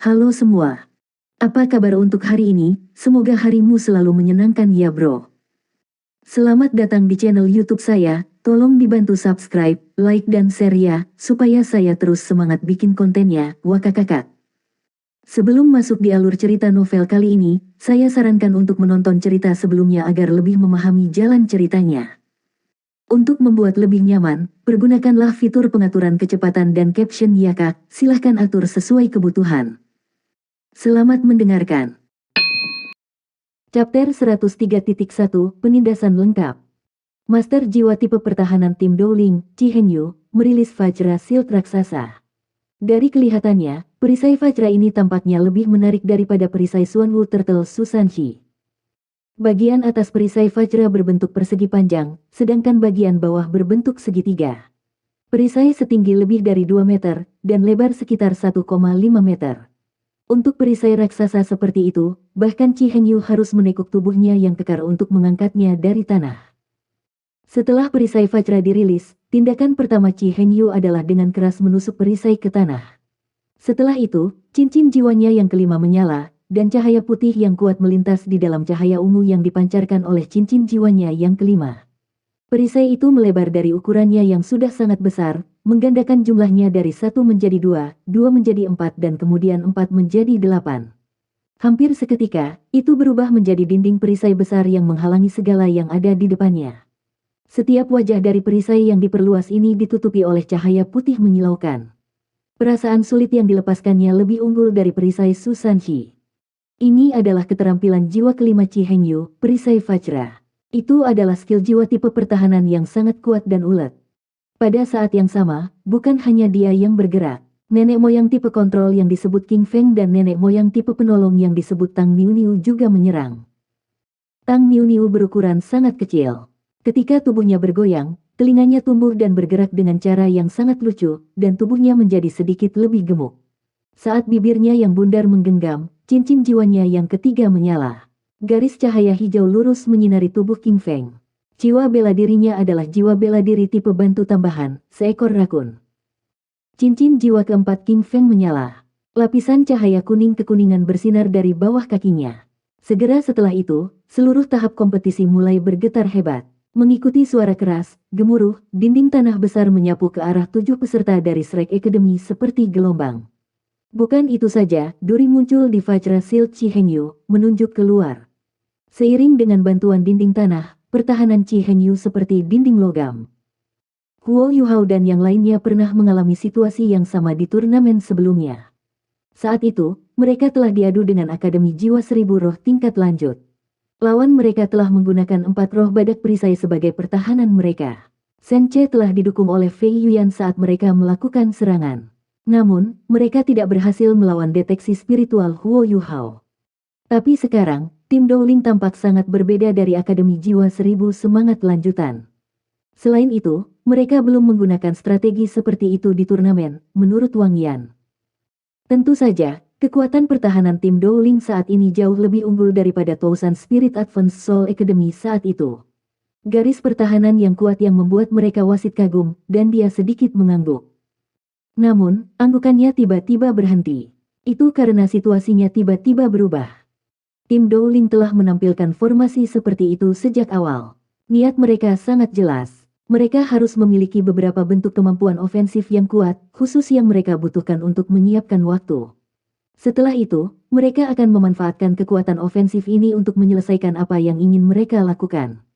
Halo semua. Apa kabar untuk hari ini? Semoga harimu selalu menyenangkan ya bro. Selamat datang di channel YouTube saya. Tolong dibantu subscribe, like dan share ya, supaya saya terus semangat bikin kontennya. Wakakakak. Sebelum masuk di alur cerita novel kali ini, saya sarankan untuk menonton cerita sebelumnya agar lebih memahami jalan ceritanya. Untuk membuat lebih nyaman, pergunakanlah fitur pengaturan kecepatan dan caption ya kak, silahkan atur sesuai kebutuhan. Selamat mendengarkan. Chapter 103.1, Penindasan Lengkap. Master Jiwa Tipe Pertahanan Tim Dowling, Chi Henyu, merilis Vajra Shield Raksasa. Dari kelihatannya, perisai Vajra ini tampaknya lebih menarik daripada perisai Suanwu Turtle Susanshi. Bagian atas perisai Vajra berbentuk persegi panjang, sedangkan bagian bawah berbentuk segitiga. Perisai setinggi lebih dari 2 meter, dan lebar sekitar 1,5 meter. Untuk perisai raksasa seperti itu, bahkan Chi Henyu harus menekuk tubuhnya yang kekar untuk mengangkatnya dari tanah. Setelah perisai Vajra dirilis, tindakan pertama Chi Henyu adalah dengan keras menusuk perisai ke tanah. Setelah itu, cincin jiwanya yang kelima menyala, dan cahaya putih yang kuat melintas di dalam cahaya ungu yang dipancarkan oleh cincin jiwanya yang kelima. Perisai itu melebar dari ukurannya yang sudah sangat besar, menggandakan jumlahnya dari 1 menjadi 2, 2 menjadi 4 dan kemudian 4 menjadi 8. Hampir seketika, itu berubah menjadi dinding perisai besar yang menghalangi segala yang ada di depannya. Setiap wajah dari perisai yang diperluas ini ditutupi oleh cahaya putih menyilaukan. Perasaan sulit yang dilepaskannya lebih unggul dari perisai Susanshi. Ini adalah keterampilan jiwa kelima Chi Henyu, perisai Vajra. Itu adalah skill jiwa tipe pertahanan yang sangat kuat dan ulet. Pada saat yang sama, bukan hanya dia yang bergerak. Nenek moyang tipe kontrol yang disebut King Feng dan nenek moyang tipe penolong yang disebut Tang Niu Niu juga menyerang. Tang Niu Niu berukuran sangat kecil. Ketika tubuhnya bergoyang, telinganya tumbuh dan bergerak dengan cara yang sangat lucu, dan tubuhnya menjadi sedikit lebih gemuk. Saat bibirnya yang bundar menggenggam, cincin jiwanya yang ketiga menyala. Garis cahaya hijau lurus menyinari tubuh King Feng. Jiwa bela dirinya adalah jiwa bela diri tipe bantu tambahan, seekor rakun. Cincin jiwa keempat King Feng menyala. Lapisan cahaya kuning kekuningan bersinar dari bawah kakinya. Segera setelah itu, seluruh tahap kompetisi mulai bergetar hebat. Mengikuti suara keras, gemuruh, dinding tanah besar menyapu ke arah 7 peserta dari Shrek Academy seperti gelombang. Bukan itu saja, duri muncul di Vajra Shield Chi Henyu, menunjuk keluar. Seiring dengan bantuan dinding tanah, pertahanan Chi Henyu seperti dinding logam. Huo Yuhao dan yang lainnya pernah mengalami situasi yang sama di turnamen sebelumnya. Saat itu, mereka telah diadu dengan Akademi Jiwa 1000 Roh tingkat lanjut. Lawan mereka telah menggunakan 4 roh badak perisai sebagai pertahanan mereka. Shen Ce telah didukung oleh Fei Yuan saat mereka melakukan serangan. Namun, mereka tidak berhasil melawan deteksi spiritual Huo Yuhao. Tapi sekarang, tim Dowling tampak sangat berbeda dari Akademi Jiwa 1000 semangat lanjutan. Selain itu, mereka belum menggunakan strategi seperti itu di turnamen, menurut Wang Yan. Tentu saja, kekuatan pertahanan tim Dowling saat ini jauh lebih unggul daripada Thousand Spirit Advanced Soul Academy saat itu. Garis pertahanan yang kuat yang membuat mereka wasit kagum, dan dia sedikit mengangguk. Namun, anggukannya tiba-tiba berhenti. Itu karena situasinya tiba-tiba berubah. Tim Dowling telah menampilkan formasi seperti itu sejak awal. Niat mereka sangat jelas. Mereka harus memiliki beberapa bentuk kemampuan ofensif yang kuat, khusus yang mereka butuhkan untuk menyiapkan waktu. Setelah itu, mereka akan memanfaatkan kekuatan ofensif ini untuk menyelesaikan apa yang ingin mereka lakukan.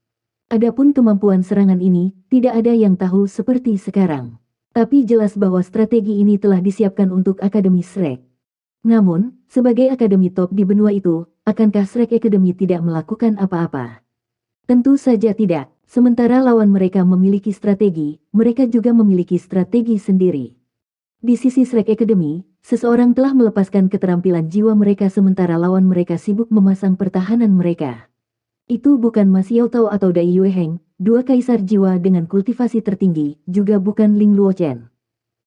Adapun kemampuan serangan ini, tidak ada yang tahu seperti sekarang. Tapi jelas bahwa strategi ini telah disiapkan untuk Akademi Shrek. Namun, sebagai akademi top di benua itu, akankah Shrek Academy tidak melakukan apa-apa? Tentu saja tidak. Sementara lawan mereka memiliki strategi, mereka juga memiliki strategi sendiri. Di sisi Shrek Academy, seseorang telah melepaskan keterampilan jiwa mereka sementara lawan mereka sibuk memasang pertahanan mereka. Itu bukan Ma Xiaotao atau Dai Yueheng, dua kaisar jiwa dengan kultivasi tertinggi, juga bukan Ling Luochen.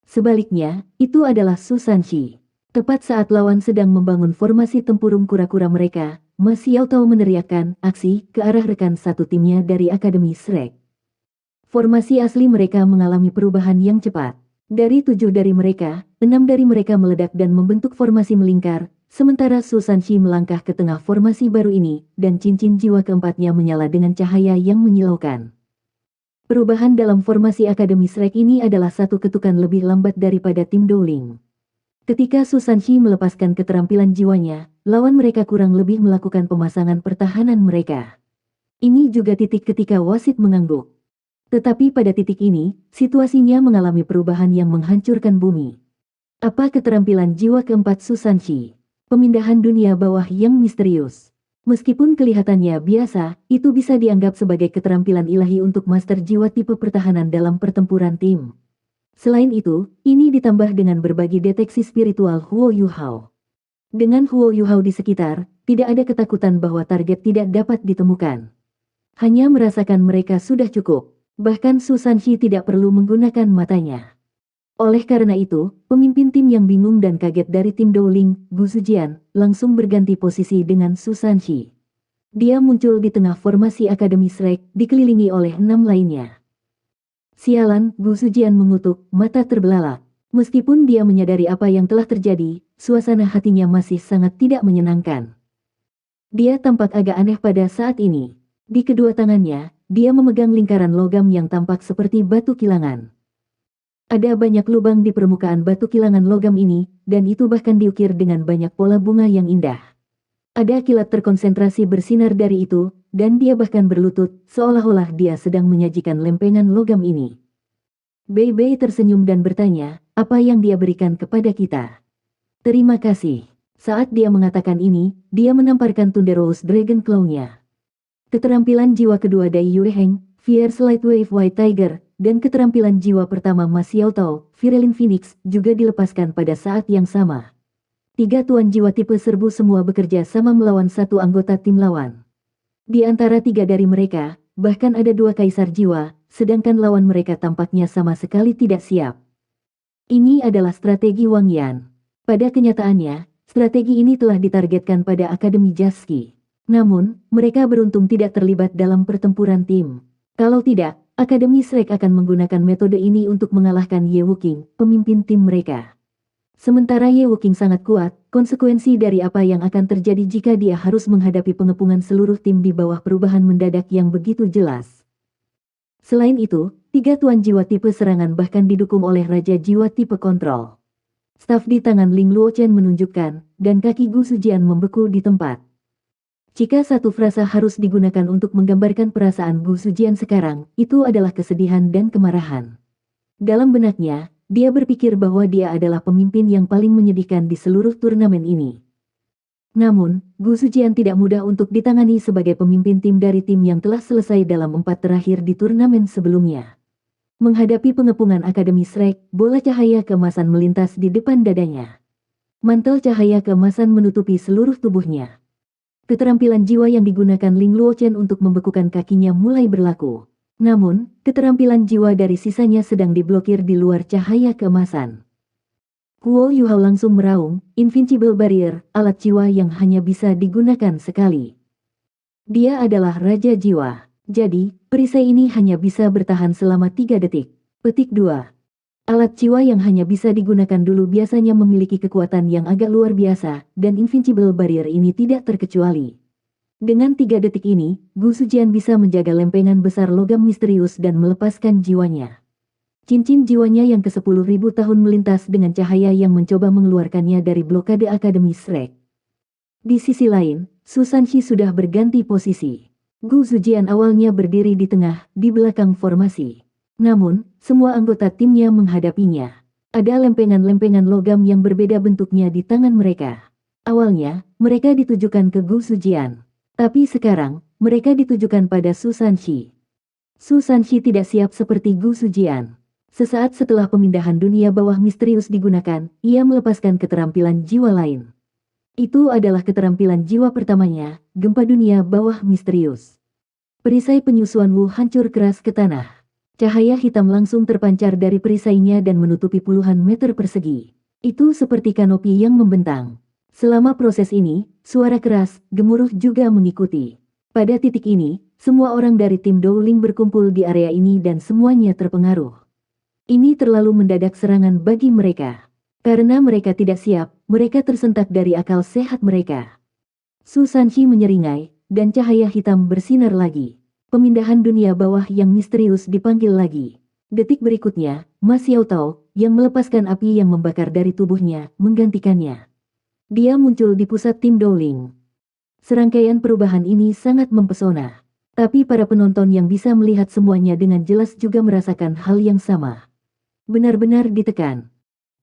Sebaliknya, itu adalah Susanshi. Tepat saat lawan sedang membangun formasi tempurung kura-kura mereka, Ma Xiaotao meneriakkan aksi ke arah rekan satu timnya dari Akademi Shrek. Formasi asli mereka mengalami perubahan yang cepat. Dari 7 dari mereka, 6 dari mereka meledak dan membentuk formasi melingkar, sementara Su Sanxi melangkah ke tengah formasi baru ini, dan cincin jiwa keempatnya menyala dengan cahaya yang menyilaukan. Perubahan dalam formasi Akademi Shrek ini adalah satu ketukan lebih lambat daripada tim Dowling. Ketika Su Sanxi melepaskan keterampilan jiwanya, lawan mereka kurang lebih melakukan pemasangan pertahanan mereka. Ini juga titik ketika wasit mengangguk. Tetapi pada titik ini, situasinya mengalami perubahan yang menghancurkan bumi. Apa keterampilan jiwa keempat Su Sanxi? Pemindahan dunia bawah yang misterius. Meskipun kelihatannya biasa, itu bisa dianggap sebagai keterampilan ilahi untuk master jiwa tipe pertahanan dalam pertempuran tim. Selain itu, ini ditambah dengan berbagi deteksi spiritual Huo Yuhao. Dengan Huo Yuhao di sekitar, tidak ada ketakutan bahwa target tidak dapat ditemukan. Hanya merasakan mereka sudah cukup. Bahkan Su Sanxi tidak perlu menggunakan matanya. Oleh karena itu, pemimpin tim yang bingung dan kaget dari tim Dowling, Gu Sujian, langsung berganti posisi dengan Su Sanxi. Dia muncul di tengah formasi Akademi Shrek, dikelilingi oleh 6 lainnya. Sialan, Gu Sujian mengutuk, mata terbelalak. Meskipun dia menyadari apa yang telah terjadi, suasana hatinya masih sangat tidak menyenangkan. Dia tampak agak aneh pada saat ini. Di kedua tangannya, dia memegang lingkaran logam yang tampak seperti batu kilangan. Ada banyak lubang di permukaan batu kilangan logam ini, dan itu bahkan diukir dengan banyak pola bunga yang indah. Ada kilat terkonsentrasi bersinar dari itu, dan dia bahkan berlutut, seolah-olah dia sedang menyajikan lempengan logam ini. Bei Bei tersenyum dan bertanya, apa yang dia berikan kepada kita? Terima kasih. Saat dia mengatakan ini, dia menamparkan Thunderous Dragon Claw-nya. Keterampilan jiwa kedua Dai Yue Heng, Fierce Lightwave White Tiger, dan keterampilan jiwa pertama Ma Xiao Tao, Firelin Phoenix, juga dilepaskan pada saat yang sama. 3 tuan jiwa tipe serbu semua bekerja sama melawan satu anggota tim lawan. Di antara 3 dari mereka, bahkan ada 2 kaisar jiwa, sedangkan lawan mereka tampaknya sama sekali tidak siap. Ini adalah strategi Wang Yan. Pada kenyataannya, strategi ini telah ditargetkan pada Akademi Jaski. Namun, mereka beruntung tidak terlibat dalam pertempuran tim. Kalau tidak, Akademi Shrek akan menggunakan metode ini untuk mengalahkan Ye Wuking, pemimpin tim mereka. Sementara Ye Wuking sangat kuat, konsekuensi dari apa yang akan terjadi jika dia harus menghadapi pengepungan seluruh tim di bawah perubahan mendadak yang begitu jelas. Selain itu, 3 tuan jiwa tipe serangan bahkan didukung oleh Raja Jiwa tipe kontrol. Staf di tangan Ling Luochen menunjukkan, dan kaki Gu Sujian membeku di tempat. Jika satu frasa harus digunakan untuk menggambarkan perasaan Gu Sujian sekarang, itu adalah kesedihan dan kemarahan. Dalam benaknya, dia berpikir bahwa dia adalah pemimpin yang paling menyedihkan di seluruh turnamen ini. Namun, Gu Sujian tidak mudah untuk ditangani sebagai pemimpin tim dari tim yang telah selesai dalam 4 terakhir di turnamen sebelumnya. Menghadapi pengepungan Akademi Shrek, bola cahaya keemasan melintas di depan dadanya. Mantel cahaya keemasan menutupi seluruh tubuhnya. Keterampilan jiwa yang digunakan Ling Luochen untuk membekukan kakinya mulai berlaku. Namun, keterampilan jiwa dari sisanya sedang diblokir di luar cahaya keemasan. Huo Yuhao langsung meraung, Invincible Barrier, alat jiwa yang hanya bisa digunakan sekali. Dia adalah Raja Jiwa. Jadi, perisai ini hanya bisa bertahan selama 3 detik. Petik 2. Alat jiwa yang hanya bisa digunakan dulu biasanya memiliki kekuatan yang agak luar biasa, dan Invincible Barrier ini tidak terkecuali. Dengan 3 detik ini, Gu Sujian bisa menjaga lempengan besar logam misterius dan melepaskan jiwanya. Cincin jiwanya yang ke-10.000 tahun melintas dengan cahaya yang mencoba mengeluarkannya dari blokade Akademi Shrek. Di sisi lain, Su Sanxi sudah berganti posisi. Gu Sujian awalnya berdiri di tengah, di belakang formasi. Namun, semua anggota timnya menghadapinya. Ada lempengan-lempengan logam yang berbeda bentuknya di tangan mereka. Awalnya, mereka ditujukan ke Gu Sujian. Tapi sekarang, mereka ditujukan pada Su Sanxi. Su Sanxi tidak siap seperti Gu Sujian. Sesaat setelah pemindahan dunia bawah misterius digunakan, ia melepaskan keterampilan jiwa lain. Itu adalah keterampilan jiwa pertamanya, gempa dunia bawah misterius. Perisai penyusuan Wu hancur keras ke tanah. Cahaya hitam langsung terpancar dari perisainya dan menutupi puluhan meter persegi. Itu seperti kanopi yang membentang. Selama proses ini, suara keras, gemuruh juga mengikuti. Pada titik ini, semua orang dari tim Dowling berkumpul di area ini dan semuanya terpengaruh. Ini terlalu mendadak serangan bagi mereka. Karena mereka tidak siap, mereka tersentak dari akal sehat mereka. Su Sanqi menyeringai, dan cahaya hitam bersinar lagi. Pemindahan dunia bawah yang misterius dipanggil lagi. Detik berikutnya, Ma Xiaotao, yang melepaskan api yang membakar dari tubuhnya, menggantikannya. Dia muncul di pusat tim Dowling. Serangkaian perubahan ini sangat mempesona. Tapi para penonton yang bisa melihat semuanya dengan jelas juga merasakan hal yang sama. Benar-benar ditekan.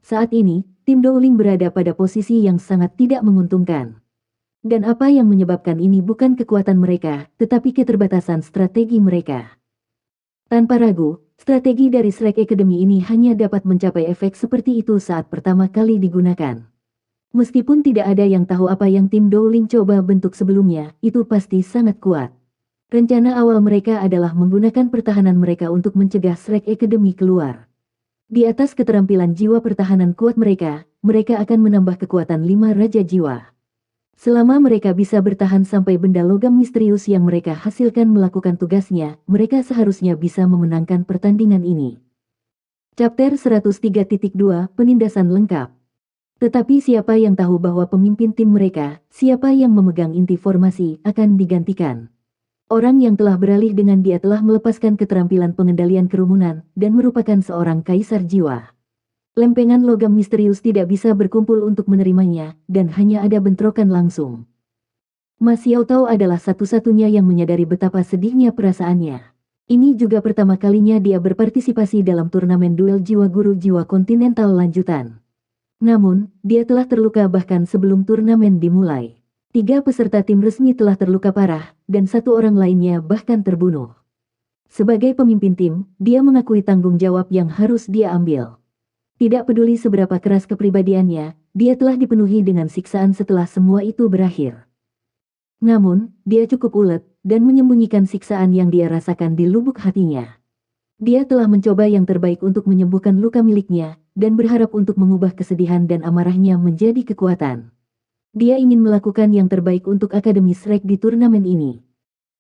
Saat ini, tim Dowling berada pada posisi yang sangat tidak menguntungkan. Dan apa yang menyebabkan ini bukan kekuatan mereka, tetapi keterbatasan strategi mereka. Tanpa ragu, strategi dari Shrek Academy ini hanya dapat mencapai efek seperti itu saat pertama kali digunakan. Meskipun tidak ada yang tahu apa yang tim Dowling coba bentuk sebelumnya, itu pasti sangat kuat. Rencana awal mereka adalah menggunakan pertahanan mereka untuk mencegah Shrek Academy keluar. Di atas keterampilan jiwa pertahanan kuat mereka akan menambah kekuatan 5 Raja Jiwa. Selama mereka bisa bertahan sampai benda logam misterius yang mereka hasilkan melakukan tugasnya, mereka seharusnya bisa memenangkan pertandingan ini. Chapter 103.2 Penindasan Lengkap. Tetapi siapa yang tahu bahwa pemimpin tim mereka, siapa yang memegang inti formasi, akan digantikan. Orang yang telah beralih dengan dia telah melepaskan keterampilan pengendalian kerumunan, dan merupakan seorang kaisar jiwa. Lempengan logam misterius tidak bisa berkumpul untuk menerimanya, dan hanya ada bentrokan langsung. Ma Xiaotao adalah satu-satunya yang menyadari betapa sedihnya perasaannya. Ini juga pertama kalinya dia berpartisipasi dalam turnamen duel jiwa guru jiwa kontinental lanjutan. Namun, dia telah terluka bahkan sebelum turnamen dimulai. 3 peserta tim resmi telah terluka parah, dan 1 orang lainnya bahkan terbunuh. Sebagai pemimpin tim, dia mengakui tanggung jawab yang harus dia ambil. Tidak peduli seberapa keras kepribadiannya, dia telah dipenuhi dengan siksaan setelah semua itu berakhir. Namun, dia cukup ulet, dan menyembunyikan siksaan yang dia rasakan di lubuk hatinya. Dia telah mencoba yang terbaik untuk menyembuhkan luka miliknya, dan berharap untuk mengubah kesedihan dan amarahnya menjadi kekuatan. Dia ingin melakukan yang terbaik untuk Akademi Shrek di turnamen ini.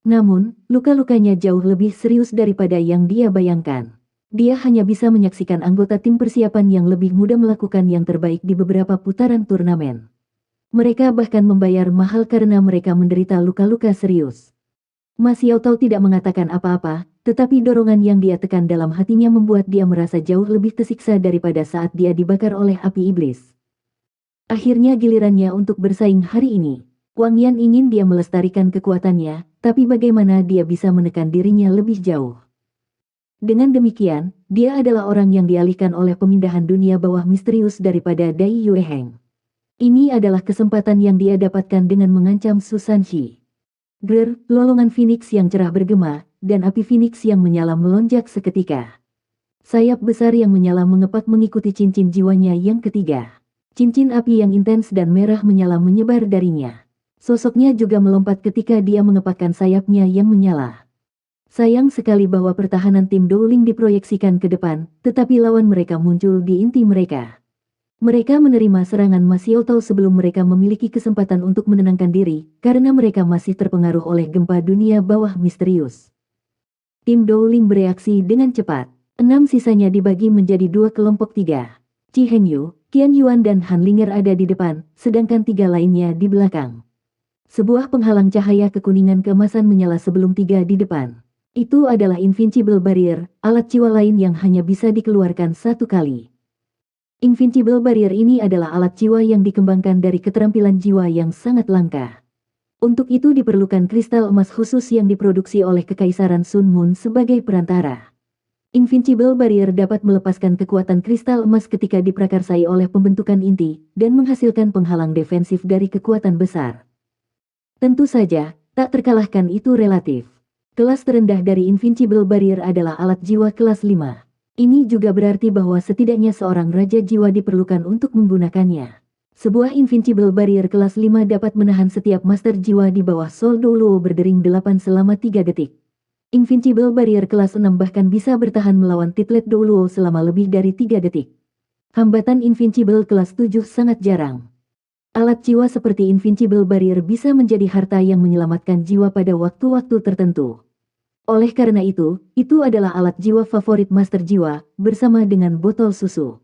Namun, luka-lukanya jauh lebih serius daripada yang dia bayangkan. Dia hanya bisa menyaksikan anggota tim persiapan yang lebih muda melakukan yang terbaik di beberapa putaran turnamen. Mereka bahkan membayar mahal karena mereka menderita luka-luka serius. Ma Xiaotao tidak mengatakan apa-apa, tetapi dorongan yang dia tekan dalam hatinya membuat dia merasa jauh lebih tersiksa daripada saat dia dibakar oleh api iblis. Akhirnya gilirannya untuk bersaing hari ini. Wang Yan ingin dia melestarikan kekuatannya, tapi bagaimana dia bisa menekan dirinya lebih jauh. Dengan demikian, dia adalah orang yang dialihkan oleh pemindahan dunia bawah misterius daripada Dai Yueheng. Ini adalah kesempatan yang dia dapatkan dengan mengancam Su Sanqi. Lolongan Phoenix yang cerah bergema, dan api Phoenix yang menyala melonjak seketika. Sayap besar yang menyala mengepak mengikuti cincin jiwanya yang ketiga. Cincin api yang intens dan merah menyala menyebar darinya. Sosoknya juga melompat ketika dia mengepakkan sayapnya yang menyala. Sayang sekali bahwa pertahanan tim Dowling diproyeksikan ke depan, tetapi lawan mereka muncul di inti mereka. Mereka menerima serangan Ma Xiaotao sebelum mereka memiliki kesempatan untuk menenangkan diri, karena mereka masih terpengaruh oleh gempa dunia bawah misterius. Tim Dowling bereaksi dengan cepat. 6 sisanya dibagi menjadi 2 kelompok 3. Chi Hengyu, Qian Yuan dan Han Linger ada di depan, sedangkan 3 lainnya di belakang. Sebuah penghalang cahaya kekuningan keemasan menyala sebelum 3 di depan. Itu adalah Invincible Barrier, alat jiwa lain yang hanya bisa dikeluarkan 1 kali. Invincible Barrier ini adalah alat jiwa yang dikembangkan dari keterampilan jiwa yang sangat langka. Untuk itu diperlukan kristal emas khusus yang diproduksi oleh Kekaisaran Sun Moon sebagai perantara. Invincible Barrier dapat melepaskan kekuatan kristal emas ketika diprakarsai oleh pembentukan inti, dan menghasilkan penghalang defensif dari kekuatan besar. Tentu saja, tak terkalahkan itu relatif. Kelas terendah dari Invincible Barrier adalah alat jiwa kelas 5. Ini juga berarti bahwa setidaknya seorang Raja Jiwa diperlukan untuk menggunakannya. Sebuah Invincible Barrier kelas 5 dapat menahan setiap Master Jiwa di bawah Sol Douluo berdering 8 selama 3 detik. Invincible Barrier kelas 6 bahkan bisa bertahan melawan Titlet Douluo selama lebih dari 3 detik. Hambatan Invincible kelas 7 sangat jarang. Alat jiwa seperti Invincible Barrier bisa menjadi harta yang menyelamatkan jiwa pada waktu-waktu tertentu. Oleh karena itu adalah alat jiwa favorit Master Jiwa, bersama dengan botol susu.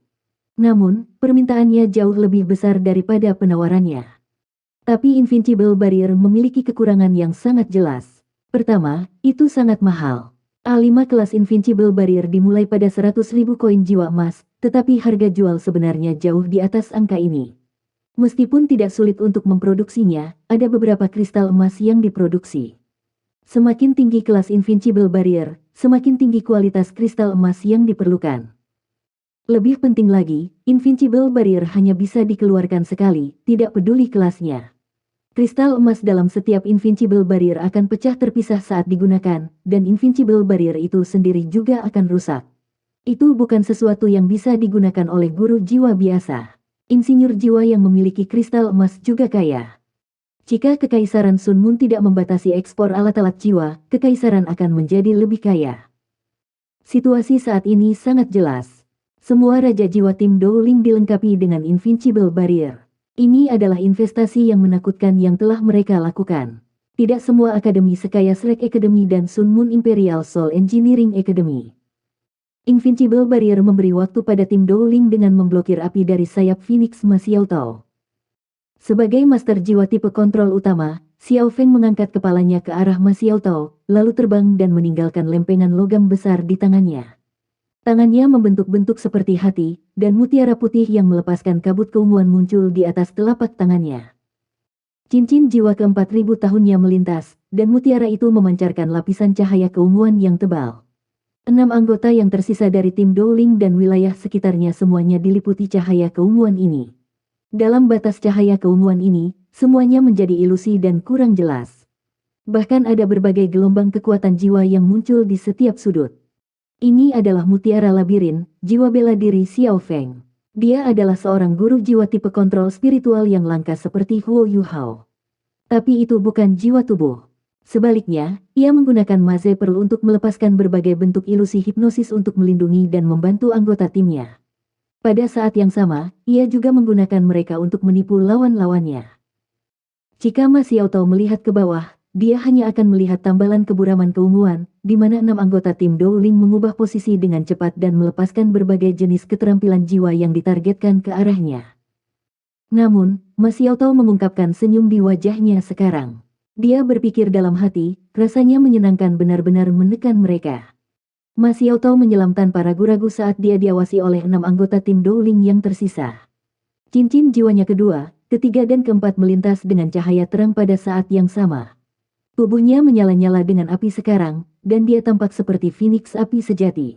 Namun, permintaannya jauh lebih besar daripada penawarannya. Tapi Invincible Barrier memiliki kekurangan yang sangat jelas. Pertama, itu sangat mahal. A5 kelas Invincible Barrier dimulai pada 100.000 koin jiwa emas, tetapi harga jual sebenarnya jauh di atas angka ini. Meskipun tidak sulit untuk memproduksinya, ada beberapa kristal emas yang diproduksi. Semakin tinggi kelas Invincible Barrier, semakin tinggi kualitas kristal emas yang diperlukan. Lebih penting lagi, Invincible Barrier hanya bisa dikeluarkan sekali, tidak peduli kelasnya. Kristal emas dalam setiap Invincible Barrier akan pecah terpisah saat digunakan, dan Invincible Barrier itu sendiri juga akan rusak. Itu bukan sesuatu yang bisa digunakan oleh guru jiwa biasa. Insinyur jiwa yang memiliki kristal emas juga kaya. Jika Kekaisaran Sun Moon tidak membatasi ekspor alat-alat jiwa, Kekaisaran akan menjadi lebih kaya. Situasi saat ini sangat jelas. Semua Raja Jiwa tim Dowling dilengkapi dengan Invincible Barrier. Ini adalah investasi yang menakutkan yang telah mereka lakukan. Tidak semua akademi sekaya Shrek Academy dan Sun Moon Imperial Soul Engineering Academy. Invincible Barrier memberi waktu pada tim Dowling dengan memblokir api dari sayap Phoenix Ma Xiao Tao. Sebagai Master Jiwa tipe kontrol utama, Xiao Feng mengangkat kepalanya ke arah Ma Xiao Tao, lalu terbang dan meninggalkan lempengan logam besar di tangannya. Tangannya membentuk-bentuk seperti hati, dan mutiara putih yang melepaskan kabut keunguan muncul di atas telapak tangannya. Cincin jiwa ke-4000 tahunnya melintas, dan mutiara itu memancarkan lapisan cahaya keunguan yang tebal. 6 anggota yang tersisa dari tim Dowling dan wilayah sekitarnya semuanya diliputi cahaya keunguan ini. Dalam batas cahaya keunguan ini, semuanya menjadi ilusi dan kurang jelas. Bahkan ada berbagai gelombang kekuatan jiwa yang muncul di setiap sudut. Ini adalah mutiara labirin, jiwa bela diri Xiao Feng. Dia adalah seorang guru jiwa tipe kontrol spiritual yang langka seperti Huo Yuhao. Tapi itu bukan jiwa tubuh. Sebaliknya, ia menggunakan Maze Pearl untuk melepaskan berbagai bentuk ilusi hipnosis untuk melindungi dan membantu anggota timnya. Pada saat yang sama, ia juga menggunakan mereka untuk menipu lawan-lawannya. Jika Ma Xiao Tao melihat ke bawah, dia hanya akan melihat tambalan keburaman keunguan, di mana 6 anggota tim Dowling mengubah posisi dengan cepat dan melepaskan berbagai jenis keterampilan jiwa yang ditargetkan ke arahnya. Namun, Ma Xiao Tao mengungkapkan senyum di wajahnya sekarang. Dia berpikir dalam hati, rasanya menyenangkan benar-benar menekan mereka. Ma Xiao Tao menyelam tanpa ragu-ragu saat dia diawasi oleh 6 anggota tim Dowling yang tersisa. Cincin jiwanya kedua, ketiga dan keempat melintas dengan cahaya terang pada saat yang sama. Tubuhnya menyala-nyala dengan api sekarang, dan dia tampak seperti Phoenix api sejati.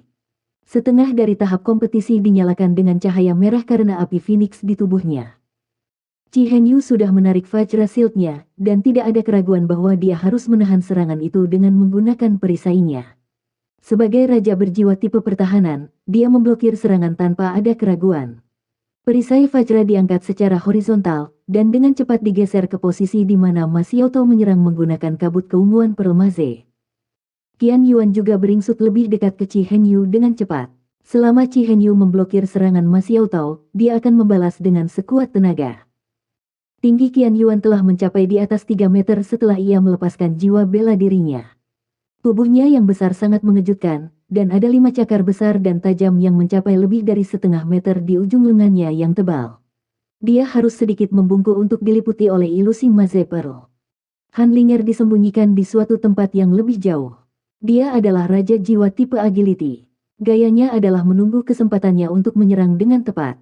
Setengah dari tahap kompetisi dinyalakan dengan cahaya merah karena api Phoenix di tubuhnya. Chi Henyu sudah menarik Vajra Shield-nya, dan tidak ada keraguan bahwa dia harus menahan serangan itu dengan menggunakan perisainya. Sebagai Raja berjiwa tipe pertahanan, dia memblokir serangan tanpa ada keraguan. Perisai Vajra diangkat secara horizontal, dan dengan cepat digeser ke posisi di mana Ma Xiao Tao menyerang menggunakan kabut keunguan Pearl Maze. Qian Yuan juga beringsut lebih dekat ke Chi Henyu dengan cepat. Selama Chi Henyu memblokir serangan Ma Xiao Tao, dia akan membalas dengan sekuat tenaga. Tinggi Qian Yuan telah mencapai di atas 3 meter setelah ia melepaskan jiwa bela dirinya. Tubuhnya yang besar sangat mengejutkan, dan ada 5 cakar besar dan tajam yang mencapai lebih dari setengah meter di ujung lengannya yang tebal. Dia harus sedikit membungkuk untuk diliputi oleh ilusi Maze Pearl. Handlinger disembunyikan di suatu tempat yang lebih jauh. Dia adalah Raja Jiwa tipe Agility. Gayanya adalah menunggu kesempatannya untuk menyerang dengan tepat.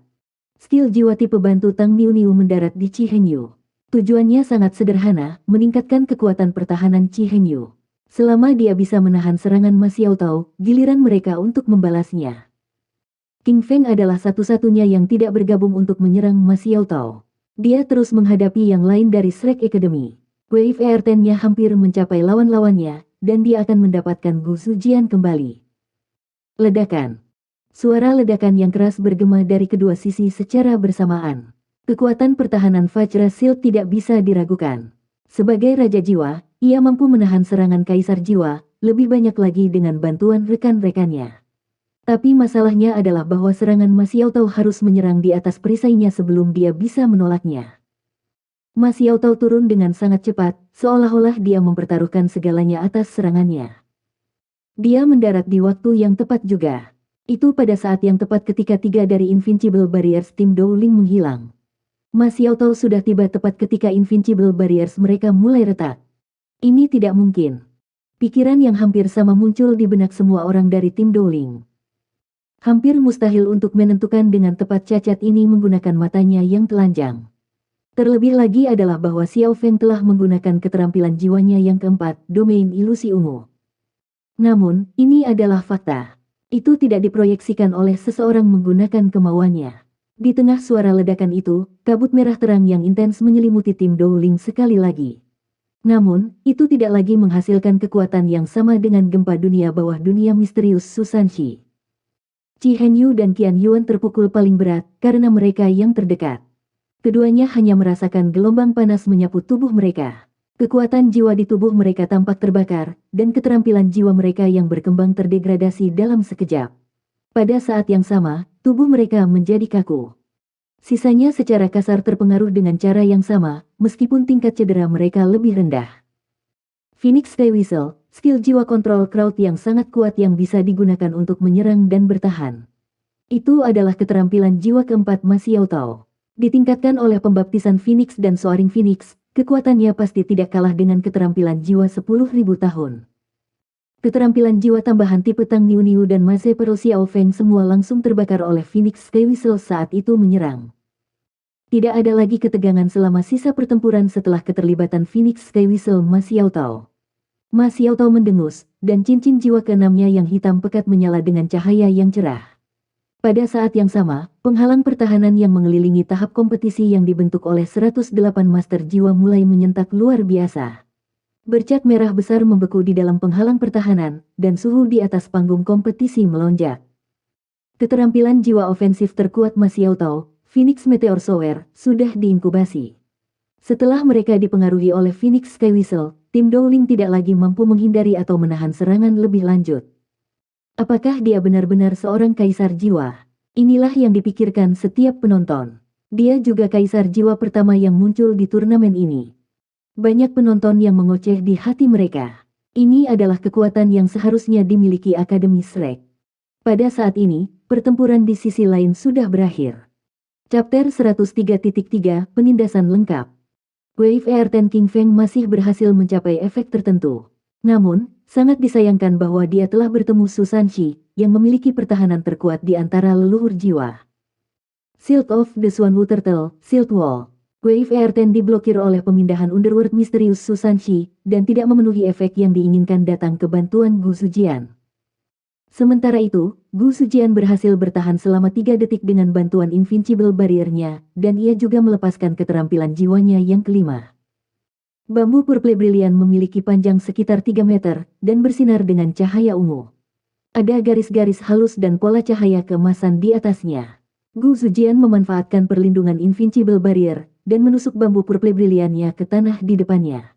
Stil jiwa tipe bantu Tang Niu Niu mendarat di Chi Henyu. Tujuannya sangat sederhana, meningkatkan kekuatan pertahanan Chi Henyu. Selama dia bisa menahan serangan Ma Xiao Tao, giliran mereka untuk membalasnya. King Feng adalah satu-satunya yang tidak bergabung untuk menyerang Ma Xiao Tao. Dia terus menghadapi yang lain dari Shrek Academy. Wave ER10-nya hampir mencapai lawan-lawannya, dan dia akan mendapatkan Gu Sujian kembali. Ledakan. Suara ledakan yang keras bergema dari kedua sisi secara bersamaan. Kekuatan pertahanan Vajra Shield tidak bisa diragukan. Sebagai Raja Jiwa, ia mampu menahan serangan Kaisar Jiwa, lebih banyak lagi dengan bantuan rekan-rekannya. Tapi masalahnya adalah bahwa serangan Ma Xiao Tao harus menyerang di atas perisainya sebelum dia bisa menolaknya. Ma Xiao Tao turun dengan sangat cepat, seolah-olah dia mempertaruhkan segalanya atas serangannya. Dia mendarat di waktu yang tepat juga. Itu pada saat yang tepat ketika 3 dari Invincible Barriers tim Dowling menghilang. Ma Xiaotao sudah tiba tepat ketika Invincible Barriers mereka mulai retak. Ini tidak mungkin. Pikiran yang hampir sama muncul di benak semua orang dari tim Dowling. Hampir mustahil untuk menentukan dengan tepat cacat ini menggunakan matanya yang telanjang. Terlebih lagi adalah bahwa Xiao Feng telah menggunakan keterampilan jiwanya yang keempat, domain ilusi ungu. Namun, ini adalah fakta. Itu tidak diproyeksikan oleh seseorang menggunakan kemauannya. Di tengah suara ledakan itu, kabut merah terang yang intens menyelimuti tim Dowling sekali lagi. Namun, itu tidak lagi menghasilkan kekuatan yang sama dengan gempa dunia bawah dunia misterius Susanshi. Qi Henyu dan Qian Yuan terpukul paling berat karena mereka yang terdekat. Keduanya hanya merasakan gelombang panas menyapu tubuh mereka. Kekuatan jiwa di tubuh mereka tampak terbakar, dan keterampilan jiwa mereka yang berkembang terdegradasi dalam sekejap. Pada saat yang sama, tubuh mereka menjadi kaku. Sisanya secara kasar terpengaruh dengan cara yang sama, meskipun tingkat cedera mereka lebih rendah. Phoenix Sky Whistle, skill jiwa kontrol crowd yang sangat kuat yang bisa digunakan untuk menyerang dan bertahan. Itu adalah keterampilan jiwa keempat Ma Xiaotao. Ditingkatkan oleh pembaptisan Phoenix dan Soaring Phoenix, kekuatannya pasti tidak kalah dengan keterampilan jiwa 10.000 tahun. Keterampilan jiwa tambahan tipe Tang Niu Niu dan Maze Pearl Xiao Feng semua langsung terbakar oleh Phoenix Sky Whistle saat itu menyerang. Tidak ada lagi ketegangan selama sisa pertempuran setelah keterlibatan Phoenix Sky Whistle Ma Xiaotao. Ma Xiaotao mendengus, dan cincin jiwa keenamnya yang hitam pekat menyala dengan cahaya yang cerah. Pada saat yang sama, penghalang pertahanan yang mengelilingi tahap kompetisi yang dibentuk oleh 108 master jiwa mulai menyentak luar biasa. Bercak merah besar membeku di dalam penghalang pertahanan, dan suhu di atas panggung kompetisi melonjak. Keterampilan jiwa ofensif terkuat Ma Xiaotao, Phoenix Meteor Shower, sudah diinkubasi. Setelah mereka dipengaruhi oleh Phoenix Sky Whistle, tim Dowling tidak lagi mampu menghindari atau menahan serangan lebih lanjut. Apakah dia benar-benar seorang kaisar jiwa? Inilah yang dipikirkan setiap penonton. Dia juga kaisar jiwa pertama yang muncul di turnamen ini. Banyak penonton yang mengoceh di hati mereka. Ini adalah kekuatan yang seharusnya dimiliki Akademi Shrek. Pada saat ini, pertempuran di sisi lain sudah berakhir. Chapter 103.3 Penindasan lengkap. Wave Air-10 King Feng masih berhasil mencapai efek tertentu. Namun, sangat disayangkan bahwa dia telah bertemu Susanshi, yang memiliki pertahanan terkuat di antara leluhur jiwa. Shield of the Swanwu Turtle, Shield Wall. Wave Air-10 diblokir oleh pemindahan Underworld misterius Susanshi, dan tidak memenuhi efek yang diinginkan datang ke bantuan Gu Sujian. Sementara itu, Gu Sujian berhasil bertahan selama 3 detik dengan bantuan Invincible Barrier-nya, dan ia juga melepaskan keterampilan jiwanya yang kelima. Bambu Purple Brilliant memiliki panjang sekitar 3 meter, dan bersinar dengan cahaya ungu. Ada garis-garis halus dan pola cahaya keemasan di atasnya. Gu Sujian memanfaatkan perlindungan Invincible Barrier, dan menusuk bambu Purple Brilliant-nya ke tanah di depannya.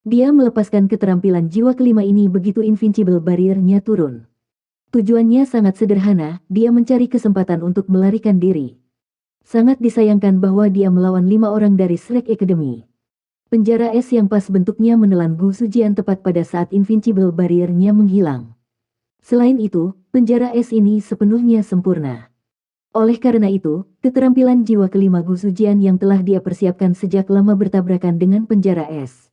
Dia melepaskan keterampilan jiwa kelima ini begitu Invincible Barrier-nya turun. Tujuannya sangat sederhana, dia mencari kesempatan untuk melarikan diri. Sangat disayangkan bahwa dia melawan 5 orang dari Shrek Academy. Penjara es yang pas bentuknya menelan Gu Sujian tepat pada saat Invincible Barrier-nya menghilang. Selain itu, penjara es ini sepenuhnya sempurna. Oleh karena itu, keterampilan jiwa kelima Gu Sujian yang telah dia persiapkan sejak lama bertabrakan dengan penjara es.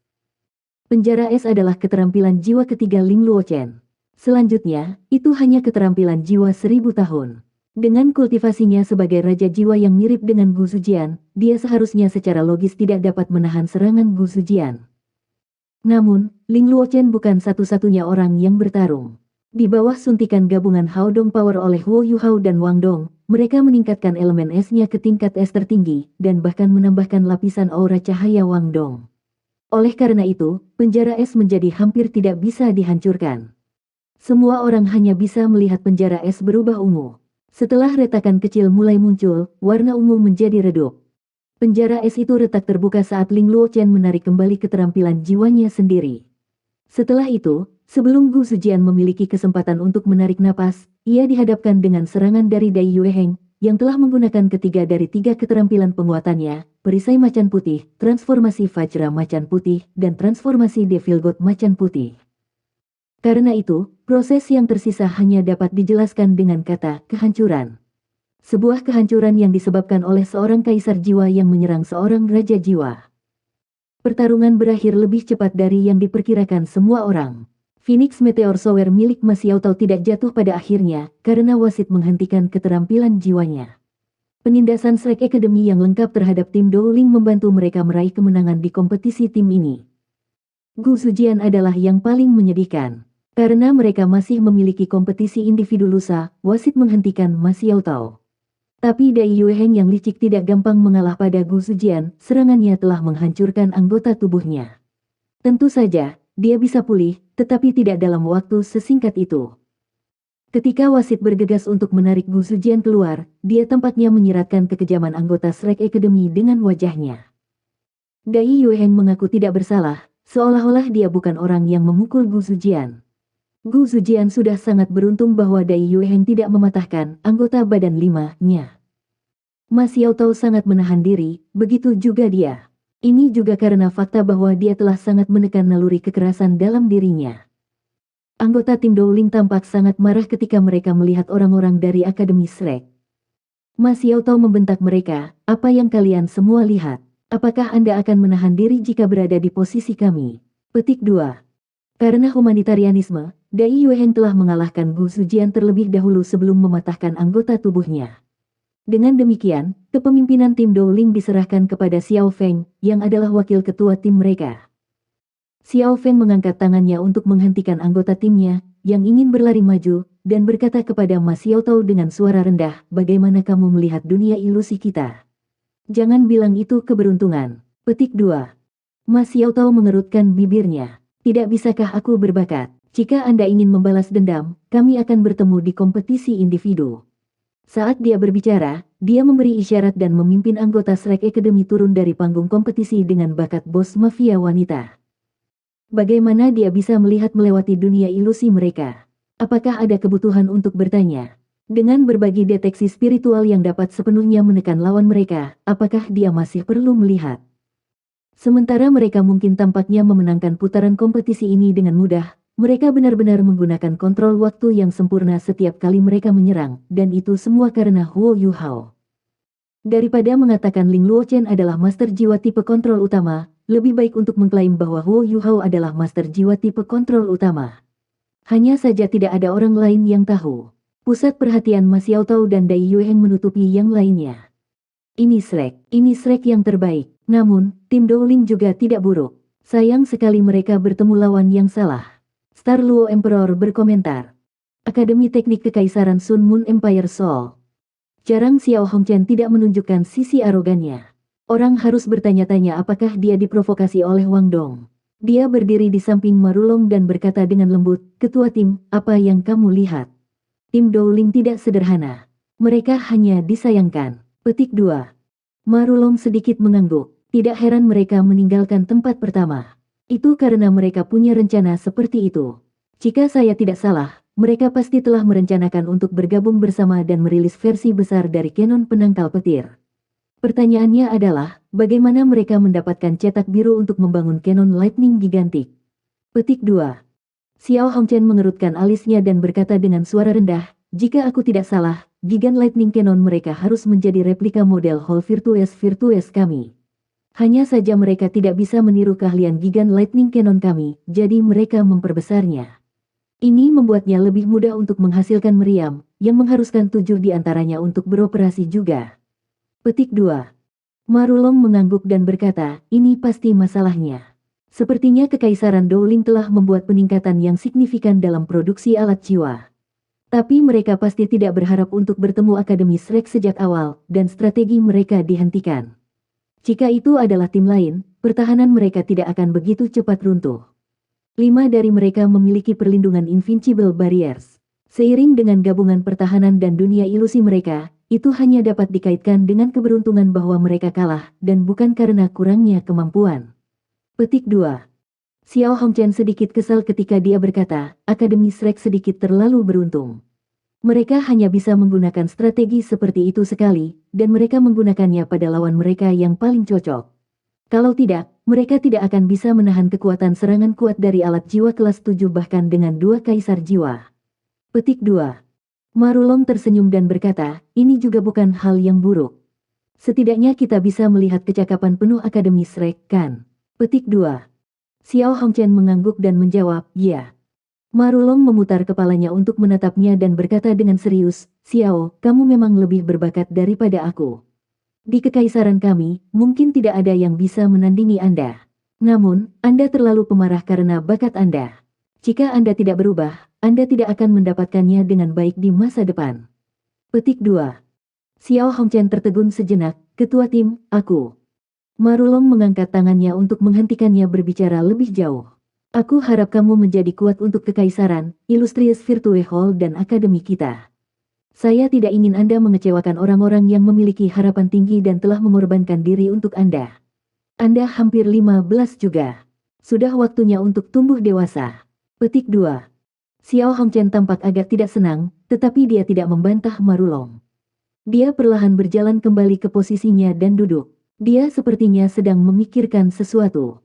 Penjara es adalah keterampilan jiwa ketiga Ling Luochen. Selanjutnya, itu hanya keterampilan jiwa 1000 tahun. Dengan kultivasinya sebagai raja jiwa yang mirip dengan Gu Sujian, dia seharusnya secara logis tidak dapat menahan serangan Gu Sujian. Namun, Ling Luochen bukan satu-satunya orang yang bertarung. Di bawah suntikan gabungan Hao Dong Power oleh Wo Yuhao dan Wang Dong, mereka meningkatkan elemen esnya ke tingkat es tertinggi, dan bahkan menambahkan lapisan aura cahaya Wang Dong. Oleh karena itu, penjara es menjadi hampir tidak bisa dihancurkan. Semua orang hanya bisa melihat penjara es berubah ungu. Setelah retakan kecil mulai muncul, warna ungu menjadi redup. Penjara es itu retak terbuka saat Ling Luochen menarik kembali keterampilan jiwanya sendiri. Setelah itu, sebelum Gu Sujian memiliki kesempatan untuk menarik napas, ia dihadapkan dengan serangan dari Dai Yueheng, yang telah menggunakan ketiga dari 3 keterampilan penguatannya, perisai macan putih, transformasi Vajra macan putih, dan transformasi Devil God macan putih. Karena itu, proses yang tersisa hanya dapat dijelaskan dengan kata kehancuran. Sebuah kehancuran yang disebabkan oleh seorang kaisar jiwa yang menyerang seorang raja jiwa. Pertarungan berakhir lebih cepat dari yang diperkirakan semua orang. Phoenix Meteor Shower milik Ma Xiaotao tidak jatuh pada akhirnya, karena wasit menghentikan keterampilan jiwanya. Penindasan Shrek Academy yang lengkap terhadap tim Dowling membantu mereka meraih kemenangan di kompetisi tim ini. Gu Sujian adalah yang paling menyedihkan. Karena mereka masih memiliki kompetisi individu lusa, wasit menghentikan Ma Xiaotao. Tapi Dai Yueheng yang licik tidak gampang mengalah pada Gu Sujian, serangannya telah menghancurkan anggota tubuhnya. Tentu saja, dia bisa pulih, tetapi tidak dalam waktu sesingkat itu. Ketika wasit bergegas untuk menarik Gu Sujian keluar, dia tampaknya menyiratkan kekejaman anggota Shrek Academy dengan wajahnya. Dai Yueheng mengaku tidak bersalah, seolah-olah dia bukan orang yang memukul Gu Sujian. Gu Sujian sudah sangat beruntung bahwa Dai Yueheng tidak mematahkan anggota badan 5-nya. Ma Xiaotao sangat menahan diri, begitu juga dia. Ini juga karena fakta bahwa dia telah sangat menekan naluri kekerasan dalam dirinya. Anggota tim Dowling tampak sangat marah ketika mereka melihat orang-orang dari Akademi Shrek. Ma Xiaotao membentak mereka, apa yang kalian semua lihat? Apakah Anda akan menahan diri jika berada di posisi kami? Petik 2. Karena humanitarianisme, Dai Yueheng telah mengalahkan Gu Sujian terlebih dahulu sebelum mematahkan anggota tubuhnya. Dengan demikian, kepemimpinan tim Dowling diserahkan kepada Xiao Feng, yang adalah wakil ketua tim mereka. Xiao Feng mengangkat tangannya untuk menghentikan anggota timnya, yang ingin berlari maju, dan berkata kepada Ma Xiaotao dengan suara rendah, bagaimana kamu melihat dunia ilusi kita? Jangan bilang itu keberuntungan. Petik 2. Ma Xiaotao mengerutkan bibirnya. Tidak bisakah aku berbakat? Jika Anda ingin membalas dendam, kami akan bertemu di kompetisi individu. Saat dia berbicara, dia memberi isyarat dan memimpin anggota Shrek Academy turun dari panggung kompetisi dengan bakat bos mafia wanita. Bagaimana dia bisa melihat melewati dunia ilusi mereka? Apakah ada kebutuhan untuk bertanya? Dengan berbagi deteksi spiritual yang dapat sepenuhnya menekan lawan mereka, apakah dia masih perlu melihat? Sementara mereka mungkin tampaknya memenangkan putaran kompetisi ini dengan mudah, mereka benar-benar menggunakan kontrol waktu yang sempurna setiap kali mereka menyerang, dan itu semua karena Huo Yuhao. Daripada mengatakan Ling Luochen adalah master jiwa tipe kontrol utama, lebih baik untuk mengklaim bahwa Huo Yuhao adalah master jiwa tipe kontrol utama. Hanya saja tidak ada orang lain yang tahu. Pusat perhatian Ma Xiaotao dan Dai Yueheng menutupi yang lainnya. Ini Shrek yang terbaik. Namun, tim Dowling juga tidak buruk. Sayang sekali mereka bertemu lawan yang salah. Star Luo Emperor berkomentar. Akademi Teknik Kekaisaran Sun Moon Empire Seoul. Jarang Xiao Hongchen tidak menunjukkan sisi arogannya. Orang harus bertanya-tanya apakah dia diprovokasi oleh Wang Dong. Dia berdiri di samping Marulong dan berkata dengan lembut, Ketua tim, apa yang kamu lihat? Tim Dowling tidak sederhana. Mereka hanya disayangkan. Petik 2. Marulong sedikit mengangguk. Tidak heran mereka meninggalkan tempat pertama. Itu karena mereka punya rencana seperti itu. Jika saya tidak salah, mereka pasti telah merencanakan untuk bergabung bersama dan merilis versi besar dari Canon penangkal petir. Pertanyaannya adalah, bagaimana mereka mendapatkan cetak biru untuk membangun Canon Lightning gigantik? Petik 2. Xiao Hongchen mengerutkan alisnya dan berkata dengan suara rendah, jika aku tidak salah, Gigan Lightning Cannon mereka harus menjadi replika model Hall Virtues kami. Hanya saja mereka tidak bisa meniru keahlian Gigan Lightning Cannon kami, jadi mereka memperbesarnya. Ini membuatnya lebih mudah untuk menghasilkan meriam, yang mengharuskan 7 di antaranya untuk beroperasi juga. Petik 2. Marulong mengangguk dan berkata, ini pasti masalahnya. Sepertinya Kekaisaran Dowling telah membuat peningkatan yang signifikan dalam produksi alat jiwa. Tapi mereka pasti tidak berharap untuk bertemu Akademi Shrek sejak awal, dan strategi mereka dihentikan. Jika itu adalah tim lain, pertahanan mereka tidak akan begitu cepat runtuh. 5 dari mereka memiliki perlindungan Invincible Barriers. Seiring dengan gabungan pertahanan dan dunia ilusi mereka, itu hanya dapat dikaitkan dengan keberuntungan bahwa mereka kalah, dan bukan karena kurangnya kemampuan. Petik 2. Xiao Hongchen sedikit kesal ketika dia berkata, Akademi Shrek sedikit terlalu beruntung. Mereka hanya bisa menggunakan strategi seperti itu sekali, dan mereka menggunakannya pada lawan mereka yang paling cocok. Kalau tidak, mereka tidak akan bisa menahan kekuatan serangan kuat dari alat jiwa kelas 7 bahkan dengan 2 kaisar jiwa. Petik 2. Marulong tersenyum dan berkata, ini juga bukan hal yang buruk. Setidaknya kita bisa melihat kecakapan penuh Akademi Shrek, kan? Petik 2. Xiao Hongchen mengangguk dan menjawab, ya. Marulong memutar kepalanya untuk menatapnya dan berkata dengan serius, Xiao, kamu memang lebih berbakat daripada aku. Di kekaisaran kami, mungkin tidak ada yang bisa menandingi Anda. Namun, Anda terlalu pemarah karena bakat Anda. Jika Anda tidak berubah, Anda tidak akan mendapatkannya dengan baik di masa depan. Petik 2. Xiao Hongchen tertegun sejenak, ketua tim, aku. Marulong mengangkat tangannya untuk menghentikannya berbicara lebih jauh. Aku harap kamu menjadi kuat untuk kekaisaran, Illustrious Virtue Hall dan akademi kita. Saya tidak ingin Anda mengecewakan orang-orang yang memiliki harapan tinggi dan telah mengorbankan diri untuk Anda. Anda hampir 15 juga. Sudah waktunya untuk tumbuh dewasa. Petik 2. Xiao Hongchen tampak agak tidak senang, tetapi dia tidak membantah Marulong. Dia perlahan berjalan kembali ke posisinya dan duduk. Dia sepertinya sedang memikirkan sesuatu.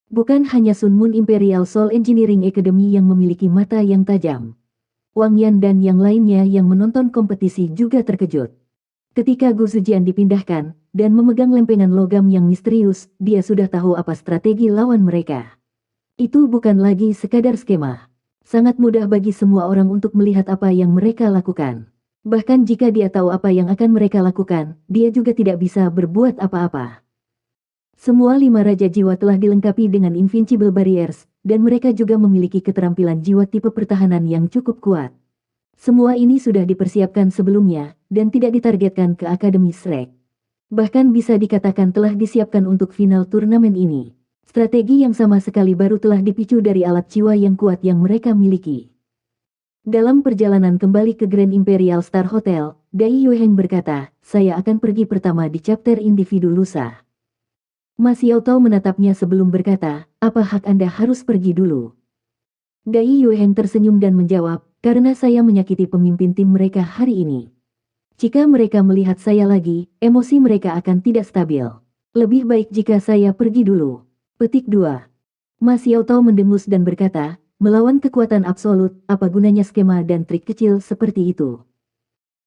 Bukan hanya Sun Moon Imperial Soul Engineering Academy yang memiliki mata yang tajam. Wang Yan dan yang lainnya yang menonton kompetisi juga terkejut. Ketika Gu Zujian dipindahkan, dan memegang lempengan logam yang misterius, dia sudah tahu apa strategi lawan mereka. Itu bukan lagi sekadar skema. Sangat mudah bagi semua orang untuk melihat apa yang mereka lakukan. Bahkan jika dia tahu apa yang akan mereka lakukan, dia juga tidak bisa berbuat apa-apa. Semua 5 Raja Jiwa telah dilengkapi dengan Invincible Barriers, dan mereka juga memiliki keterampilan jiwa tipe pertahanan yang cukup kuat. Semua ini sudah dipersiapkan sebelumnya, dan tidak ditargetkan ke Akademi Shrek. Bahkan bisa dikatakan telah disiapkan untuk final turnamen ini. Strategi yang sama sekali baru telah dipicu dari alat jiwa yang kuat yang mereka miliki. Dalam perjalanan kembali ke Grand Imperial Star Hotel, Dai Yueheng berkata, saya akan pergi pertama di chapter individu lusa. Ma Xiaotao menatapnya sebelum berkata, apa hak Anda harus pergi dulu? Dai Yueheng tersenyum dan menjawab, karena saya menyakiti pemimpin tim mereka hari ini. Jika mereka melihat saya lagi, emosi mereka akan tidak stabil. Lebih baik jika saya pergi dulu. Petik 2. Ma Xiaotao mendengus dan berkata, melawan kekuatan absolut, apa gunanya skema dan trik kecil seperti itu?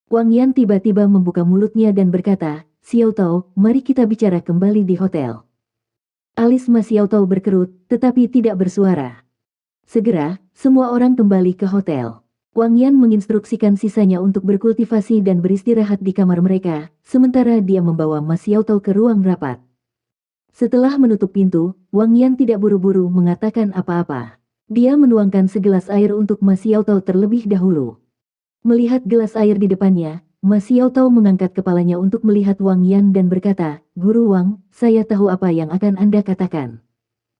Wang Yan tiba-tiba membuka mulutnya dan berkata, Xiaotao, mari kita bicara kembali di hotel. Alis Ma Xiaotao berkerut, tetapi tidak bersuara. Segera, semua orang kembali ke hotel. Wang Yan menginstruksikan sisanya untuk berkultivasi dan beristirahat di kamar mereka, sementara dia membawa Ma Xiaotao ke ruang rapat. Setelah menutup pintu, Wang Yan tidak buru-buru mengatakan apa-apa. Dia menuangkan segelas air untuk Ma Xiaotao terlebih dahulu. Melihat gelas air di depannya, Ma Xiaotao mengangkat kepalanya untuk melihat Wang Yan dan berkata, Guru Wang, saya tahu apa yang akan Anda katakan.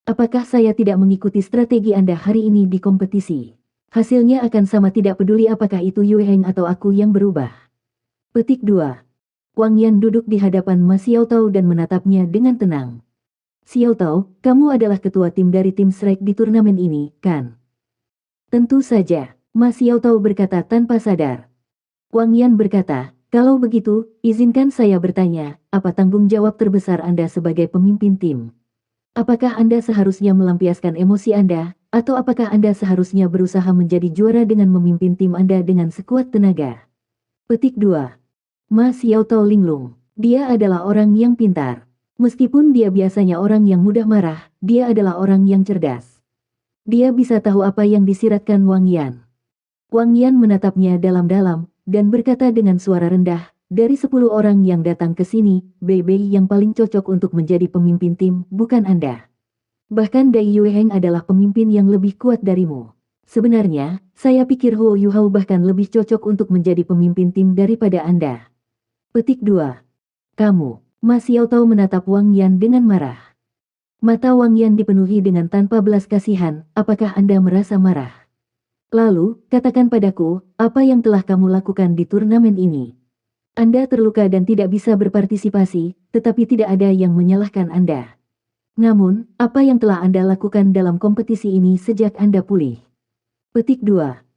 Apakah saya tidak mengikuti strategi Anda hari ini di kompetisi? Hasilnya akan sama, tidak peduli apakah itu Yueheng atau aku yang berubah. Petik 2. Wang Yan duduk di hadapan Ma Xiaotao dan menatapnya dengan tenang. Xiaotao, kamu adalah ketua tim dari tim Shrek di turnamen ini, kan? Tentu saja, Ma Xiaotao berkata tanpa sadar. Wang Yan berkata, kalau begitu, izinkan saya bertanya, apa tanggung jawab terbesar Anda sebagai pemimpin tim? Apakah Anda seharusnya melampiaskan emosi Anda, atau apakah Anda seharusnya berusaha menjadi juara dengan memimpin tim Anda dengan sekuat tenaga? Petik 2. Ma Xiaotao linglung. Dia adalah orang yang pintar. Meskipun dia biasanya orang yang mudah marah, dia adalah orang yang cerdas. Dia bisa tahu apa yang disiratkan Wang Yan. Wang Yan menatapnya dalam-dalam, dan berkata dengan suara rendah, dari 10 orang yang datang ke sini, Bei yang paling cocok untuk menjadi pemimpin tim, bukan Anda. Bahkan Dai Yueheng adalah pemimpin yang lebih kuat darimu. Sebenarnya, saya pikir Huo Yuhao bahkan lebih cocok untuk menjadi pemimpin tim daripada Anda. Petik 2. Kamu, Ma Xiaotao menatap Wang Yan dengan marah. Mata Wang Yan dipenuhi dengan tanpa belas kasihan, apakah Anda merasa marah? Lalu, katakan padaku, apa yang telah kamu lakukan di turnamen ini? Anda terluka dan tidak bisa berpartisipasi, tetapi tidak ada yang menyalahkan Anda. Namun, apa yang telah Anda lakukan dalam kompetisi ini sejak Anda pulih? Petik 2.